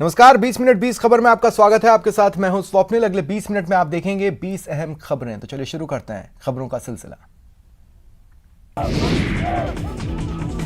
नमस्कार, 20 मिनट 20 खबर में आपका स्वागत है। आपके साथ मैं हूं स्वप्निल। अगले 20 मिनट में आप देखेंगे 20 अहम खबरें। तो चलिए शुरू करते हैं खबरों का सिलसिला।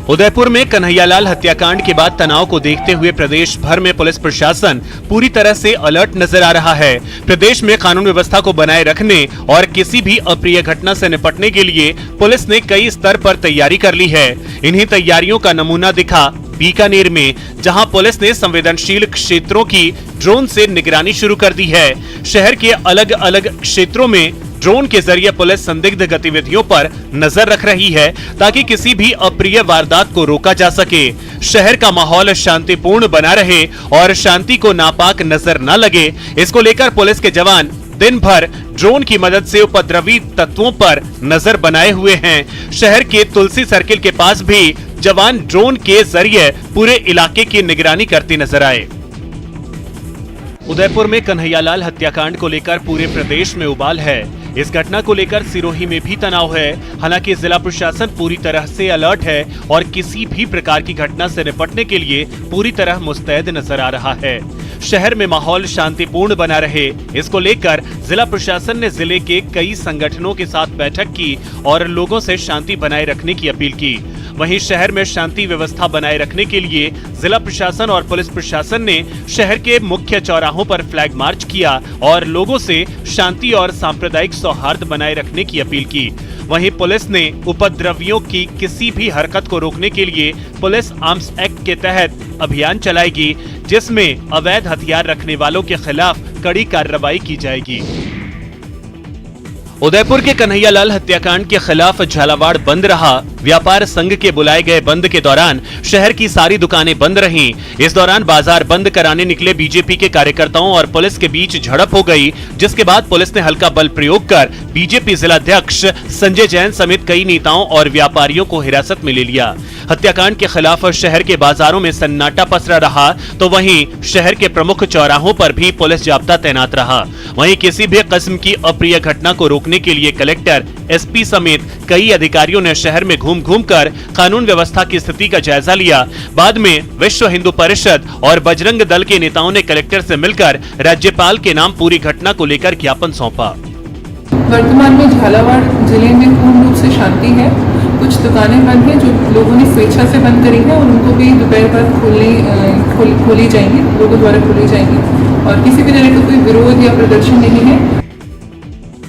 उदयपुर में कन्हैयालाल हत्याकांड के बाद तनाव को देखते हुए प्रदेश भर में पुलिस प्रशासन पूरी तरह से अलर्ट नजर आ रहा है। प्रदेश में कानून व्यवस्था को बनाए रखने और किसी भी अप्रिय घटना से निपटने के लिए पुलिस ने कई स्तर पर तैयारी कर ली है। इन्हीं तैयारियों का नमूना दिखा बीकानेर में, जहां पुलिस ने संवेदनशील क्षेत्रों की ड्रोन से निगरानी शुरू कर दी है। शहर के अलग अलग क्षेत्रों में ड्रोन के जरिए पुलिस संदिग्ध गतिविधियों पर नजर रख रही है ताकि किसी भी अप्रिय वारदात को रोका जा सके। शहर का माहौल शांतिपूर्ण बना रहे और शांति को नापाक नजर न लगे, इसको लेकर पुलिस के जवान दिन भर ड्रोन की मदद से उपद्रवी तत्वों पर नजर बनाए हुए हैं। शहर के तुलसी सर्किल के पास भी जवान ड्रोन के जरिए पूरे इलाके की निगरानी करते नजर आए। उदयपुर में कन्हैयालाल हत्याकांड को लेकर पूरे प्रदेश में उबाल है। इस घटना को लेकर सिरोही में भी तनाव है। हालांकि जिला प्रशासन पूरी तरह से अलर्ट है और किसी भी प्रकार की घटना से निपटने के लिए पूरी तरह मुस्तैद नजर आ रहा है। शहर में माहौल शांतिपूर्ण बना रहे, इसको लेकर जिला प्रशासन ने जिले के कई संगठनों के साथ बैठक की और लोगों से शांति बनाए रखने की अपील की। वहीं शहर में शांति व्यवस्था बनाए रखने के लिए जिला प्रशासन और पुलिस प्रशासन ने शहर के मुख्य चौराहों पर फ्लैग मार्च किया और लोगों से शांति और सांप्रदायिक सौहार्द बनाए रखने की अपील की। वहीं पुलिस ने उपद्रवियों की किसी भी हरकत को रोकने के लिए पुलिस आर्म्स एक्ट के तहत अभियान चलाएगी, जिसमें अवैध हथियार रखने वालों के खिलाफ कड़ी कार्रवाई की जाएगी। उदयपुर के कन्हैयालाल हत्याकांड के खिलाफ झालावाड़ बंद रहा। व्यापार संघ के बुलाए गए बंद के दौरान शहर की सारी दुकानें बंद रहीं। इस दौरान बाजार बंद कराने निकले बीजेपी के कार्यकर्ताओं और पुलिस के बीच झड़प हो गई, जिसके बाद पुलिस ने हल्का बल प्रयोग कर बीजेपी जिलाध्यक्ष संजय जैन समेत कई नेताओं और व्यापारियों को हिरासत में ले लिया। हत्याकांड के खिलाफ शहर के बाजारों में सन्नाटा पसरा रहा, तो वहीं शहर के प्रमुख चौराहों पर भी पुलिस जाब्ता तैनात रहा। वहीं किसी भी किस्म की अप्रिय घटना को रोकने के लिए कलेक्टर, एसपी समेत कई अधिकारियों ने शहर में घूम कर कानून व्यवस्था की स्थिति का जायजा लिया। बाद में विश्व हिंदू परिषद और बजरंग दल के नेताओं ने कलेक्टर से मिलकर राज्यपाल के नाम पूरी घटना को लेकर ज्ञापन सौंपा। वर्तमान में झालावाड़ जिले में पूर्ण रूप से शांति है। कुछ दुकानें बंद हैं जो लोगों ने स्वेच्छा से बंद करी है और उनको भी दोपहर बाद खोली जाएंगी, लोगों द्वारा खोली जाएंगी और किसी भी तरह का कोई विरोध या प्रदर्शन नहीं है।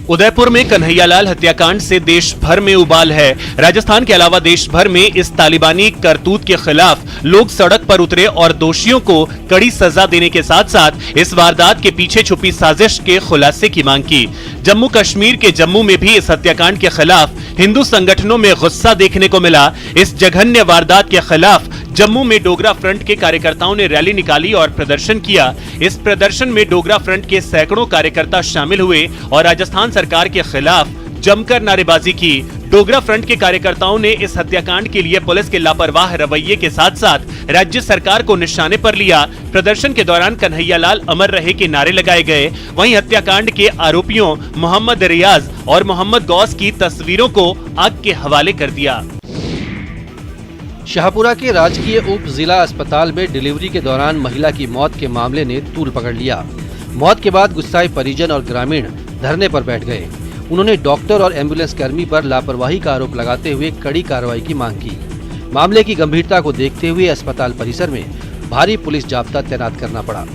उदयपुर में कन्हैयालाल हत्याकांड से देश भर में उबाल है। राजस्थान के अलावा देश भर में इस तालिबानी करतूत के खिलाफ लोग सड़क पर उतरे और दोषियों को कड़ी सजा देने के साथ साथ इस वारदात के पीछे छुपी साजिश के खुलासे की मांग की। जम्मू कश्मीर के जम्मू में भी इस हत्याकांड के खिलाफ हिंदू संगठनों में गुस्सा देखने को मिला। इस जघन्य वारदात के खिलाफ जम्मू में डोगरा फ्रंट के कार्यकर्ताओं ने रैली निकाली और प्रदर्शन किया। इस प्रदर्शन में डोगरा फ्रंट के सैकड़ों कार्यकर्ता शामिल हुए और राजस्थान सरकार के खिलाफ जमकर नारेबाजी की। डोगरा फ्रंट के कार्यकर्ताओं ने इस हत्याकांड के लिए पुलिस के लापरवाह रवैये के साथ साथ राज्य सरकार को निशाने पर लिया। प्रदर्शन के दौरान कन्हैयालाल अमर रहे के नारे लगाए गए। वहीं हत्याकांड के आरोपियों मोहम्मद रियाज और मोहम्मद गौस की तस्वीरों को आग के हवाले कर दिया। शाहपुरा के राजकीय उप जिला अस्पताल में डिलीवरी के दौरान महिला की मौत के मामले ने तूल पकड़ लिया। मौत के बाद गुस्साए परिजन और ग्रामीण धरने पर बैठ गए। उन्होंने डॉक्टर और एम्बुलेंस कर्मी पर लापरवाही का आरोप लगाते हुए कड़ी कार्रवाई की मांग की। मामले की गंभीरता को देखते हुए अस्पताल परिसर में भारी पुलिस जाब्ता तैनात करना पड़ा।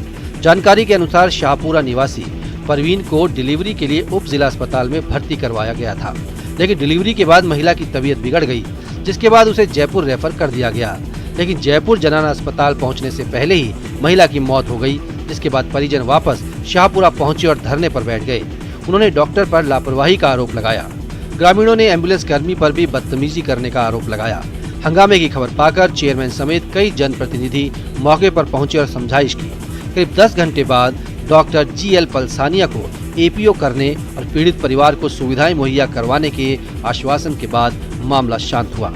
जानकारी के अनुसार शाहपुरा निवासी परवीन को डिलीवरी के लिए उप जिला अस्पताल में भर्ती करवाया गया था, लेकिन डिलीवरी के बाद महिला की तबीयत बिगड़ गई, जिसके बाद उसे जयपुर रेफर कर दिया गया। लेकिन जयपुर जनाना अस्पताल पहुंचने से पहले ही महिला की मौत हो गई, जिसके बाद परिजन वापस शाहपुरा पहुंचे और धरने पर बैठ गए। उन्होंने डॉक्टर पर लापरवाही का आरोप लगाया। ग्रामीणों ने एम्बुलेंस कर्मी पर भी बदतमीजी करने का आरोप लगाया। हंगामे की खबर पाकर चेयरमैन समेत कई जनप्रतिनिधि मौके पर पहुंचे और समझाइश की। करीब 10 घंटे बाद डॉक्टर GL पलसानिया को APO करने और पीड़ित परिवार को सुविधाएं मुहैया करवाने के आश्वासन के बाद मामला शांत हुआ।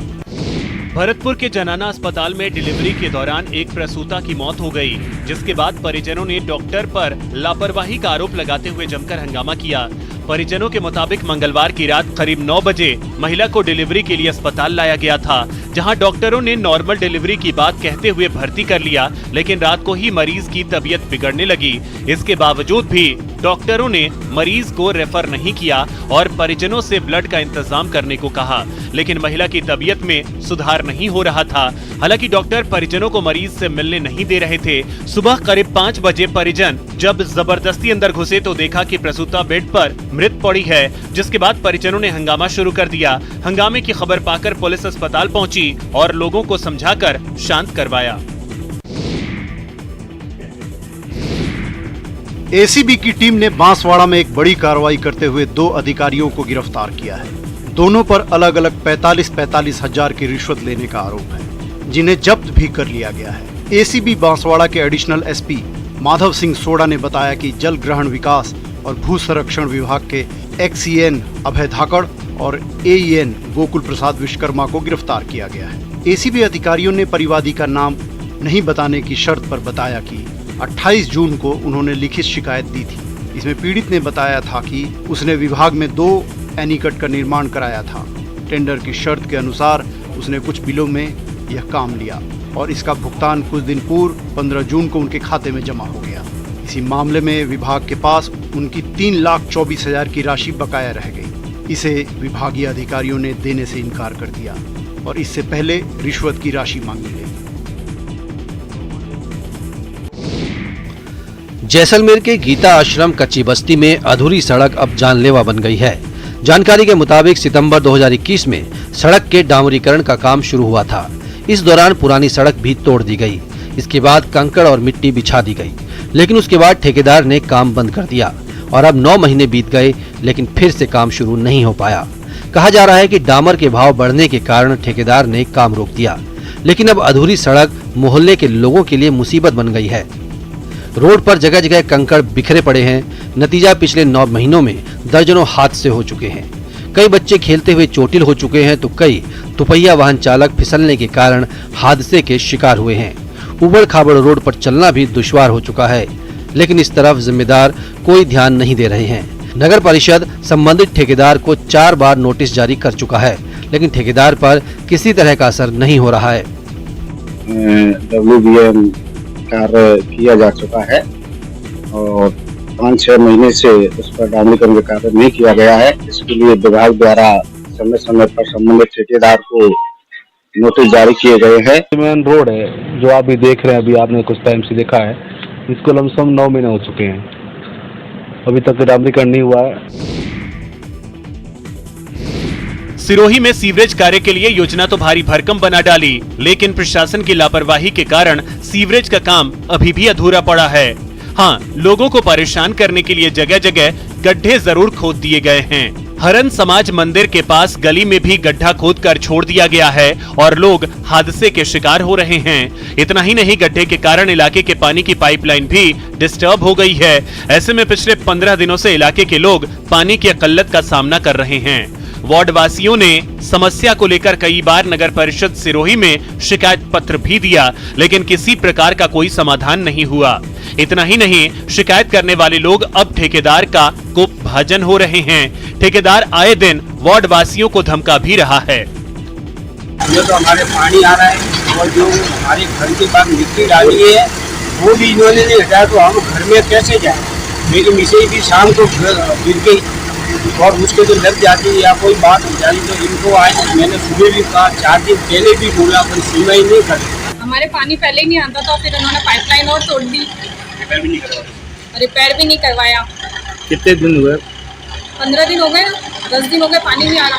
भरतपुर के जनाना अस्पताल में डिलीवरी के दौरान एक प्रसूता की मौत हो गई। जिसके बाद परिजनों ने डॉक्टर पर लापरवाही का आरोप लगाते हुए जमकर हंगामा किया। परिजनों के मुताबिक मंगलवार की रात करीब 9 बजे महिला को डिलीवरी के लिए अस्पताल लाया गया था, जहां डॉक्टरों ने नॉर्मल डिलीवरी की बात कहते हुए भर्ती कर लिया, लेकिन रात को ही मरीज की तबीयत बिगड़ने लगी। इसके बावजूद भी डॉक्टरों ने मरीज को रेफर नहीं किया और परिजनों से ब्लड का इंतजाम करने को कहा, लेकिन महिला की तबीयत में सुधार नहीं हो रहा था। हालांकि डॉक्टर परिजनों को मरीज से मिलने नहीं दे रहे थे। सुबह करीब 5 बजे परिजन जब जबरदस्ती अंदर घुसे तो देखा कि प्रसूता बेड पर मृत पड़ी है, जिसके बाद परिजनों ने हंगामा शुरू कर दिया। हंगामे की खबर पाकर पुलिस अस्पताल पहुंची और लोगों को समझाकर शांत करवाया। एसीबी की टीम ने बांसवाड़ा में एक बड़ी कार्रवाई करते हुए 2 अधिकारियों को गिरफ्तार किया है। दोनों पर अलग अलग 45-45 हजार की रिश्वत लेने का आरोप है, जिन्हें जब्त भी कर लिया गया है। एसीबी बांसवाड़ा के additional SP Madhav Singh soda ने बताया कि जल ग्रहण विकास और भू संरक्षण विभाग के एक्सीएन अभय धाकड़ और एईएन गोकुल प्रसाद विश्वकर्मा को गिरफ्तार किया गया है। एसीबी अधिकारियों ने परिवादी का नाम नहीं बताने की शर्त पर बताया कि 28 जून को उन्होंने लिखित शिकायत दी थी। इसमें पीड़ित ने बताया था कि उसने विभाग में 2 एनीकट का निर्माण कराया था। टेंडर की शर्त के अनुसार उसने कुछ बिलों में यह काम लिया और इसका भुगतान कुछ दिन पूर्व 15 जून को उनके खाते में जमा हो गया। इसी मामले में विभाग के पास उनकी 3,24,000 की राशि बकाया रह गई। इसे विभागीय अधिकारियों ने देने से इनकार कर दिया और इससे पहले रिश्वत की राशि मांगी गई। जैसलमेर के गीता आश्रम कच्ची बस्ती में अधूरी सड़क अब जानलेवा बन गई है। जानकारी के मुताबिक सितंबर 2021 में सड़क के डामरीकरण का काम शुरू हुआ था। इस दौरान पुरानी सड़क भी तोड़ दी गई। इसके बाद कंकड़ और मिट्टी बिछा दी गई, लेकिन उसके बाद ठेकेदार ने काम बंद कर दिया और अब 9 महीने बीत गए, लेकिन फिर से काम शुरू नहीं हो पाया। कहा जा रहा है कि डामर के भाव बढ़ने के कारण ठेकेदार ने काम रोक दिया, लेकिन अब अधूरी सड़क मोहल्ले के लोगों के लिए मुसीबत बन गई है। रोड पर जगह जगह कंकड़ बिखरे पड़े हैं। नतीजा पिछले 9 महीनों में दर्जनों हादसे हो चुके हैं। कई बच्चे खेलते हुए चोटिल हो चुके हैं तो कई दुपहिया वाहन चालक फिसलने के कारण हादसे के शिकार हुए हैं। उबड़ खाबड़ रोड पर चलना भी दुश्वार हो चुका है, लेकिन इस तरफ जिम्मेदार कोई ध्यान नहीं दे रहे हैं। नगर परिषद संबंधित ठेकेदार को 4 बार नोटिस जारी कर चुका है, लेकिन ठेकेदार पर किसी तरह का असर नहीं हो रहा है। WBM कार्य किया जा चुका है और 5-6 महीने से उस पर डामरीकरण का कार्य नहीं किया गया है। इसके लिए विभाग द्वारा समय समय पर संबंधित ठेकेदार को नोटिस जारी किए गए हैं। मेन रोड है जो आप भी देख रहे हैं, अभी आपने कुछ टाइम से देखा है, इसको लमसम 9 महीने हो चुके हैं, अभी तक डामरीकरण नहीं हुआ है। सिरोही में सीवरेज कार्य के लिए योजना तो भारी भरकम बना डाली, लेकिन प्रशासन की लापरवाही के कारण सीवरेज का काम अभी भी अधूरा पड़ा है। हाँ, लोगों को परेशान करने के लिए जगह जगह गड्ढे जरूर खोद दिए गए हैं। हरन समाज मंदिर के पास गली में भी गड्ढा खोद कर छोड़ दिया गया है और लोग हादसे के शिकार हो रहे हैं। इतना ही नहीं, गड्ढे के कारण इलाके के पानी की पाइपलाइन भी डिस्टर्ब हो गई है। ऐसे में पिछले 15 दिनों से इलाके के लोग पानी की किल्लत का सामना कर रहे हैं। वार्ड वासियों ने समस्या को लेकर कई बार नगर परिषद सिरोही में शिकायत पत्र भी दिया, लेकिन किसी प्रकार का कोई समाधान नहीं हुआ। इतना ही नहीं, शिकायत करने वाले लोग अब ठेकेदार का कोप भाजन हो रहे हैं। ठेकेदार आए दिन वार्ड वासियों को धमका भी रहा है। ये तो हमारे पानी आ रहा है और जो हमारे घर के पास मिट्टी डाली है वो भी इन्होंने नहीं हटाया, तो हम घर में कैसे जाए। मेरी मिसेज भी शाम को गिर गई और उसके जो लग जाती है या कोई बात हो जाती तो इनको आज मैंने सुबह भी कहा, 4 दिन पहले भी बोला, पर सुना ही नहीं कर। हमारे पानी पहले ही नहीं आता था, फिर उन्होंने पाइपलाइन और तोड़ दी, रिपेयर भी नहीं करवाया। कितने दिन हुए? 15 दिन हो गए, 10 दिन हो गए, पानी नहीं आ रहा।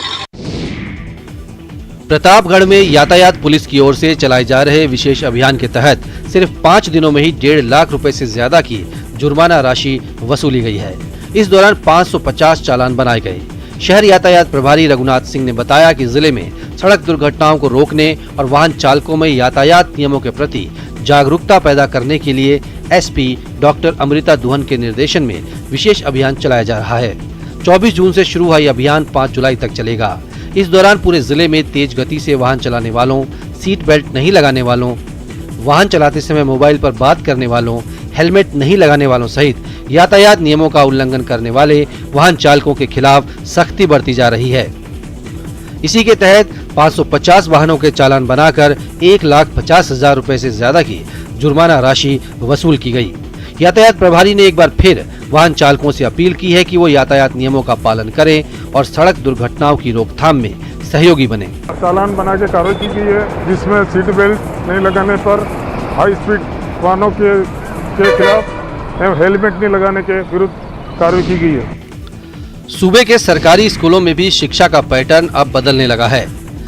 प्रतापगढ़ में यातायात पुलिस की ओर से चलाए जा रहे विशेष अभियान के तहत सिर्फ 5 दिनों में ही 1.5 लाख रुपए से ज्यादा की जुर्माना राशि वसूली गई है। इस दौरान 550 चालान बनाए गए। शहर यातायात प्रभारी रघुनाथ सिंह ने बताया कि जिले में सड़क दुर्घटनाओं को रोकने और वाहन चालकों में यातायात नियमों के प्रति जागरूकता पैदा करने के लिए एसपी डॉक्टर अमृता दुहन के निर्देशन में विशेष अभियान चलाया जा रहा है। 24 जून से शुरू हुआ यह अभियान 5 जुलाई तक चलेगा। इस दौरान पूरे जिले में तेज गति से वाहन चलाने वालों, सीट बेल्ट नहीं लगाने वालों, वाहन चलाते समय मोबाइल पर बात करने वालों, हेलमेट नहीं लगाने वालों सहित यातायात नियमों का उल्लंघन करने वाले वाहन चालकों के खिलाफ सख्ती बरती जा रही है। इसी के तहत 550 वाहनों के चालान बनाकर 1,50,000 रुपए से ज्यादा की जुर्माना राशि वसूल की गई। यातायात प्रभारी ने एक बार फिर वाहन चालकों से अपील की है कि वो यातायात नियमों का पालन करें और सड़क दुर्घटनाओं की रोकथाम में सहयोगी बने। चालान बना के कार्रवाई की गई है, जिसमें सीट बेल्ट नहीं लगाने पर, हाई स्पीड वाहनों के खिलाफ एवं हेलमेट नहीं लगाने के विरुद्ध कार्रवाई की गई है। सूबे के सरकारी स्कूलों में भी शिक्षा का पैटर्न अब बदलने लगा है।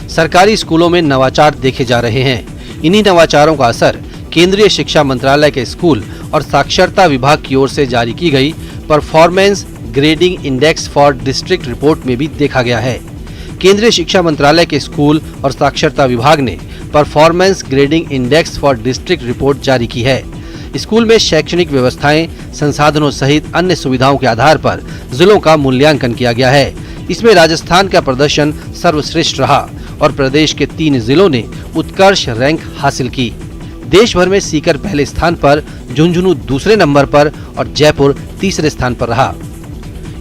सरकारी स्कूलों में नवाचार देखे जा रहे हैं। इन्हीं नवाचारों का असर केंद्रीय शिक्षा मंत्रालय के स्कूल और साक्षरता विभाग की ओर से जारी की गई performance grading index for district report में भी देखा गया है। केंद्रीय शिक्षा मंत्रालय के स्कूल और साक्षरता विभाग ने performance grading index for district report जारी की है। स्कूल में शैक्षणिक व्यवस्थाएं, संसाधनों सहित अन्य सुविधाओं के आधार पर जिलों का मूल्यांकन किया गया है। इसमें राजस्थान का प्रदर्शन सर्वश्रेष्ठ रहा और प्रदेश के 3 जिलों ने उत्कर्ष रैंक हासिल की। देश भर में सीकर पहले स्थान पर, झुंझुनू दूसरे नंबर पर और जयपुर तीसरे स्थान पर रहा।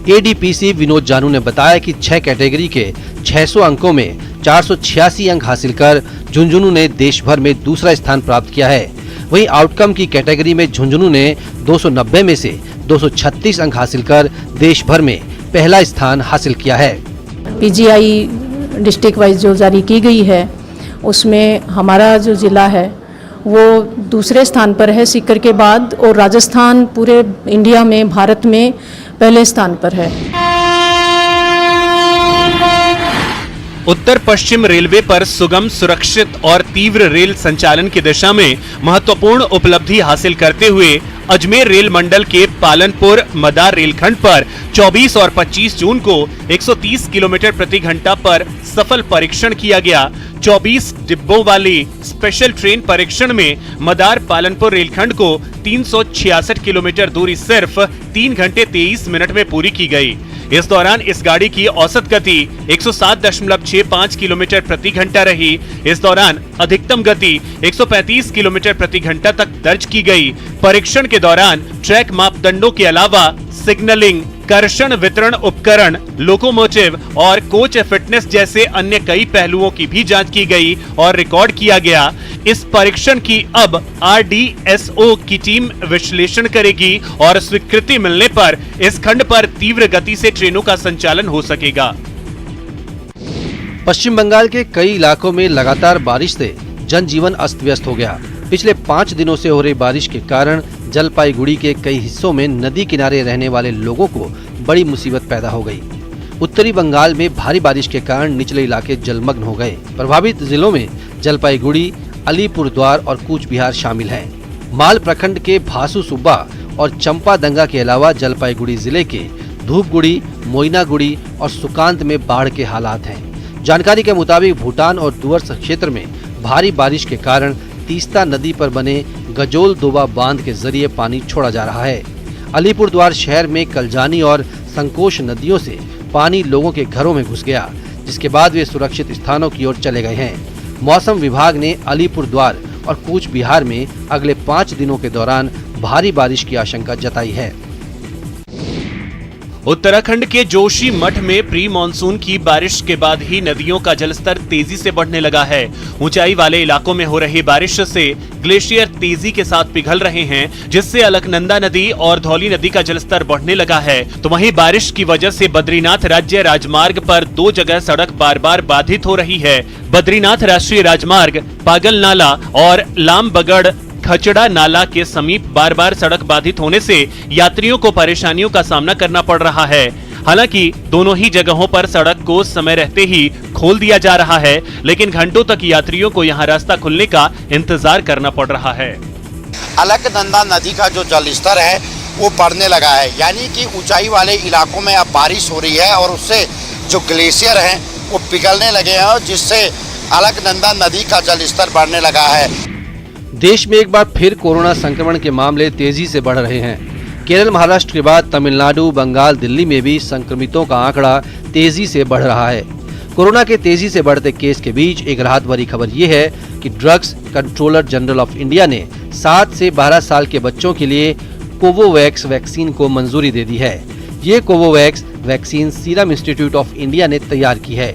एडीपीसी विनोद जानू ने बताया कि 6 कैटेगरी के 600 अंकों में 486 अंक हासिल कर झुंझुनू ने देश भर में दूसरा स्थान प्राप्त किया है। वहीं आउटकम की कैटेगरी में झुंझुनू ने 290 में से 236 अंक हासिल कर देश भर में पहला स्थान हासिल किया है। पीजीआई डिस्ट्रिक्ट वाइज जो जारी की गई है उसमें हमारा जो जिला है वो दूसरे स्थान पर है सीकर के बाद, और राजस्थान पूरे इंडिया में, भारत में पहले स्थान पर है। उत्तर पश्चिम रेलवे पर सुगम, सुरक्षित और तीव्र रेल संचालन की दिशा में महत्वपूर्ण उपलब्धि हासिल करते हुए अजमेर रेल मंडल के पालनपुर मदार रेलखंड पर 24 और 25 जून को 130 किलोमीटर प्रति घंटा पर सफल परीक्षण किया गया। 24 डिब्बों वाली स्पेशल ट्रेन परीक्षण में मदार पालनपुर रेलखंड को 366 किलोमीटर दूरी सिर्फ 3 घंटे 23 मिनट में पूरी की गई। इस दौरान इस गाड़ी की औसत गति 107.65 किलोमीटर प्रति घंटा रही। इस दौरान अधिकतम गति 135 किलोमीटर प्रति घंटा तक दर्ज की गई। परीक्षण के दौरान ट्रैक मापदंडों के अलावा सिग्नलिंग, कर्षण वितरण उपकरण, लोकोमोटिव और कोच फिटनेस जैसे अन्य कई पहलुओं की भी जांच की गई और रिकॉर्ड किया गया। इस परीक्षण की अब आरडीएसओ की टीम विश्लेषण करेगी और स्वीकृति मिलने पर इस खंड पर तीव्र गति से ट्रेनों का संचालन हो सकेगा। पश्चिम बंगाल के कई इलाकों में लगातार बारिश से जनजीवन अस्त व्यस्त हो गया। पिछले 5 दिनों से हो रही बारिश के कारण जलपाईगुड़ी के कई हिस्सों में नदी किनारे रहने वाले लोगों को बड़ी मुसीबत पैदा हो गई। उत्तरी बंगाल में भारी बारिश के कारण निचले इलाके जलमग्न हो गए। प्रभावित जिलों में जलपाईगुड़ी, अलीपुरद्वार और कूच बिहार शामिल हैं। माल प्रखंड के भासु सुब्बा और चंपादंगा के अलावा जलपाईगुड़ी जिले के धूपगुड़ी, मोइनागुड़ी और सुकांत में बाढ़ के हालात हैं। जानकारी के मुताबिक भूटान और डुवर्स क्षेत्र में भारी बारिश के कारण तीस्ता नदी पर बने गजोल दोबा बांध के जरिए पानी छोड़ा जा रहा है। अलीपुरद्वार शहर में कलजानी और संकोश नदियों से पानी लोगों के घरों में घुस गया, जिसके बाद वे सुरक्षित स्थानों की ओर चले गए हैं। मौसम विभाग ने अलीपुरद्वार और कूच बिहार में अगले 5 दिनों के दौरान भारी बारिश की आशंका जताई है। उत्तराखंड के जोशी मठ में प्री मानसून की बारिश के बाद ही नदियों का जलस्तर तेजी से बढ़ने लगा है। ऊंचाई वाले इलाकों में हो रही बारिश से ग्लेशियर तेजी के साथ पिघल रहे हैं, जिससे अलकनंदा नदी और धौली नदी का जलस्तर बढ़ने लगा है। तो वहीं बारिश की वजह से बद्रीनाथ राज्य राजमार्ग पर 2 जगह सड़क बार बार बाधित हो रही है। बद्रीनाथ राष्ट्रीय राजमार्ग पागल नाला और लामबगड़ खचड़ा नाला के समीप बार बार सड़क बाधित होने से यात्रियों को परेशानियों का सामना करना पड़ रहा है। हालांकि दोनों ही जगहों पर सड़क को समय रहते ही खोल दिया जा रहा है, लेकिन घंटों तक यात्रियों को यहां रास्ता खुलने का इंतजार करना पड़ रहा है। अलकनंदा नदी का जो जलस्तर है वो बढ़ने लगा है, यानी कि ऊंचाई वाले इलाकों में अब बारिश हो रही है और उससे जो ग्लेशियर हैं वो पिघलने लगे हैं, और जिससे अलकनंदा नदी का जलस्तर बढ़ने लगा है। देश में एक बार फिर कोरोना संक्रमण के मामले तेजी से बढ़ रहे हैं। केरल, महाराष्ट्र के बाद तमिलनाडु, बंगाल, दिल्ली में भी संक्रमितों का आंकड़ा तेजी से बढ़ रहा है। कोरोना के तेजी से बढ़ते केस के बीच एक राहत भरी खबर ये है कि drugs controller general of India ने 7 से 12 साल के बच्चों के लिए कोवोवैक्स वैक्सीन को मंजूरी दे दी है। ये Covovax vaccine serum institute of India ने तैयार की है।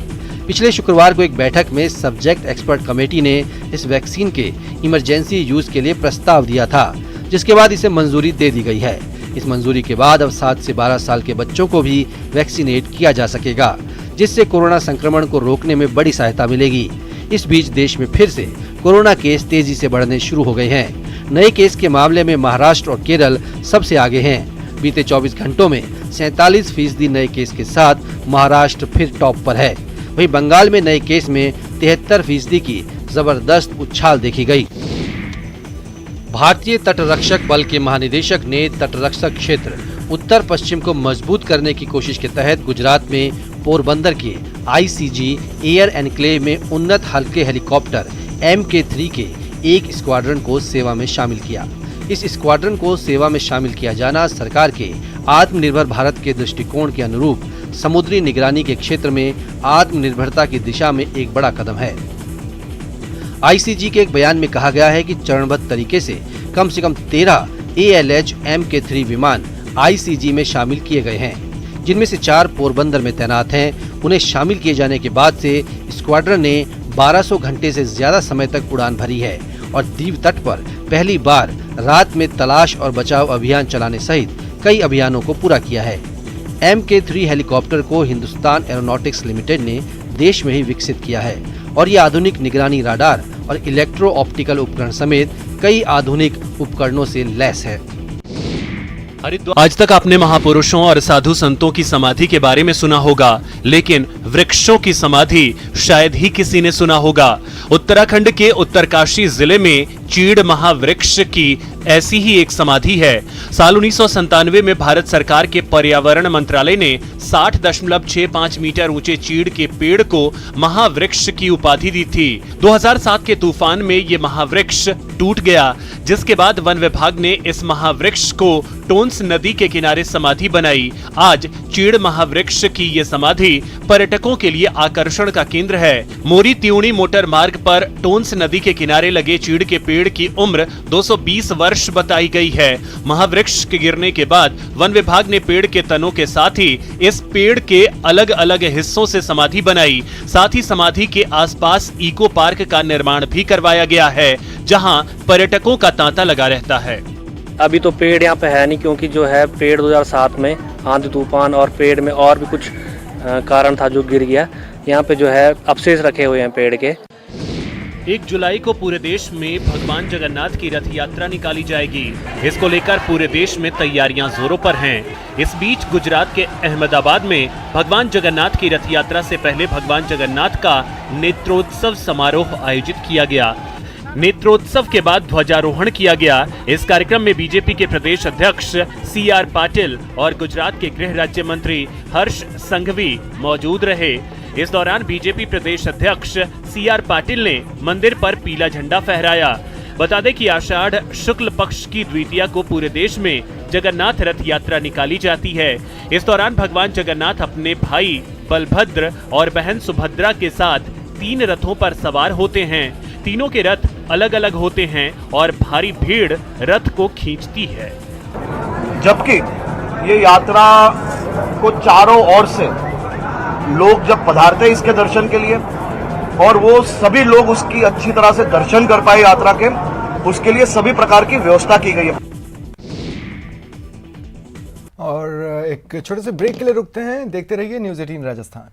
पिछले शुक्रवार को एक बैठक में सब्जेक्ट एक्सपर्ट कमेटी ने इस वैक्सीन के इमरजेंसी यूज के लिए प्रस्ताव दिया था, जिसके बाद इसे मंजूरी दे दी गई है। इस मंजूरी के बाद अब 7 से 12 साल के बच्चों को भी वैक्सीनेट किया जा सकेगा, जिससे कोरोना संक्रमण को रोकने में बड़ी सहायता मिलेगी। इस बीच देश में फिर से कोरोना केस तेजी से बढ़ने शुरू हो गए हैं। नए केस के मामले में महाराष्ट्र और केरल सबसे आगे हैं। बीते 24 घंटों में 47% नए केस के साथ महाराष्ट्र फिर टॉप पर है। वहीं बंगाल में नए केस में 73% की जबरदस्त उछाल देखी गई। भारतीय तटरक्षक बल के महानिदेशक ने तटरक्षक क्षेत्र उत्तर पश्चिम को मजबूत करने की कोशिश के तहत गुजरात में पोरबंदर के ICG एयर एनक्लेव में उन्नत हल्के हेलीकॉप्टर MK3 के एक स्क्वाड्रन को सेवा में शामिल किया। इस स्क्वाड्रन को सेवा में शामिल किया जाना सरकार के आत्मनिर्भर भारत के दृष्टिकोण के अनुरूप समुद्री निगरानी के क्षेत्र में आत्मनिर्भरता की दिशा में एक बड़ा कदम है। ICG के एक बयान में कहा गया है कि चरणबद्ध तरीके से कम 13 ALH MK3 विमान ICG में शामिल किए गए हैं, जिनमें से 4 पोरबंदर में तैनात हैं। उन्हें शामिल किए जाने के बाद से स्क्वाड्रन ने 1200 घंटे से ज्यादा समय तक उड़ान भरी है और दीव तट पर पहली बार रात में तलाश और बचाव अभियान चलाने सहित कई अभियानों को पूरा किया है। MK3 हेलीकॉप्टर को हिंदुस्तान एरोनॉटिक्स लिमिटेड ने देश में ही विकसित किया है और ये आधुनिक निगरानी राडार और इलेक्ट्रो ऑप्टिकल उपकरण समेत कई आधुनिक उपकरणों से लैस है। आज तक आपने महापुरुषों और साधु संतों की समाधि के बारे में सुना होगा, लेकिन वृक्षों की समाधि शायद ही किसी ने सुना होगा। उत्तराखंड के उत्तरकाशी जिले में चीड़ महावृक्ष की ऐसी ही एक समाधि है। साल 1997 में भारत सरकार के पर्यावरण मंत्रालय ने 60.65 मीटर ऊंचे चीड़ के पेड़ को महावृक्ष की उपाधि दी थी। 2007 के तूफान में ये महावृक्ष टूट गया, जिसके बाद वन विभाग ने इस महावृक्ष को टोंस नदी के किनारे समाधि बनाई। आज चीड़ महावृक्ष की ये समाधि पर्यटकों के लिए आकर्षण का केंद्र है। मोरी त्यूणी मोटर मार्ग पर टोंस नदी के किनारे लगे चीड़ के पेड़ की उम्र 220 वर्ष बताई गई है। महावृक्ष के गिरने के बाद वन विभाग ने पेड़ के तनों के साथ ही इस पेड़ के अलग अलग हिस्सों से समाधि बनाई। साथ ही समाधि के आसपास इको पार्क का निर्माण भी करवाया गया है, जहां पर्यटकों का तांता लगा रहता है। अभी तो पेड़ यहाँ पे है नहीं, क्योंकि जो है पेड़ 2007 में आंधी तूफान और पेड़ में और भी कुछ कारण था जो गिर गया। यहाँ पे जो है अवशेष रखे हुए हैं पेड़ के। 1 जुलाई को पूरे देश में भगवान जगन्नाथ की रथ यात्रा निकाली जाएगी। इसको लेकर पूरे देश में तैयारियां जोरों पर हैं। इस बीच गुजरात के अहमदाबाद में भगवान जगन्नाथ की रथ यात्रा से पहले भगवान जगन्नाथ का नेत्रोत्सव समारोह आयोजित किया गया। नेत्रोत्सव के बाद ध्वजारोहण किया गया। इस कार्यक्रम में बीजेपी के प्रदेश अध्यक्ष CR पाटिल और गुजरात के गृह राज्य मंत्री हर्ष संघवी मौजूद रहे। इस दौरान बीजेपी प्रदेश अध्यक्ष CR पाटिल ने मंदिर पर पीला झंडा फहराया। बता दें कि आषाढ़ शुक्ल पक्ष की द्वितीया को पूरे देश में जगन्नाथ रथ यात्रा निकाली जाती है। इस दौरान भगवान जगन्नाथ अपने भाई बलभद्र और बहन सुभद्रा के साथ 3 रथों पर सवार होते हैं। तीनों के रथ अलग अलग होते हैं और भारी भीड़ रथ को खींचती है। जबकि ये यात्रा को चारों ओर से लोग जब पधारते हैं इसके दर्शन के लिए, और वो सभी लोग उसकी अच्छी तरह से दर्शन कर पाए यात्रा के, उसके लिए सभी प्रकार की व्यवस्था की गई है। और एक छोटे से ब्रेक के लिए रुकते हैं। देखते रहिए न्यूज़ 18 राजस्थान।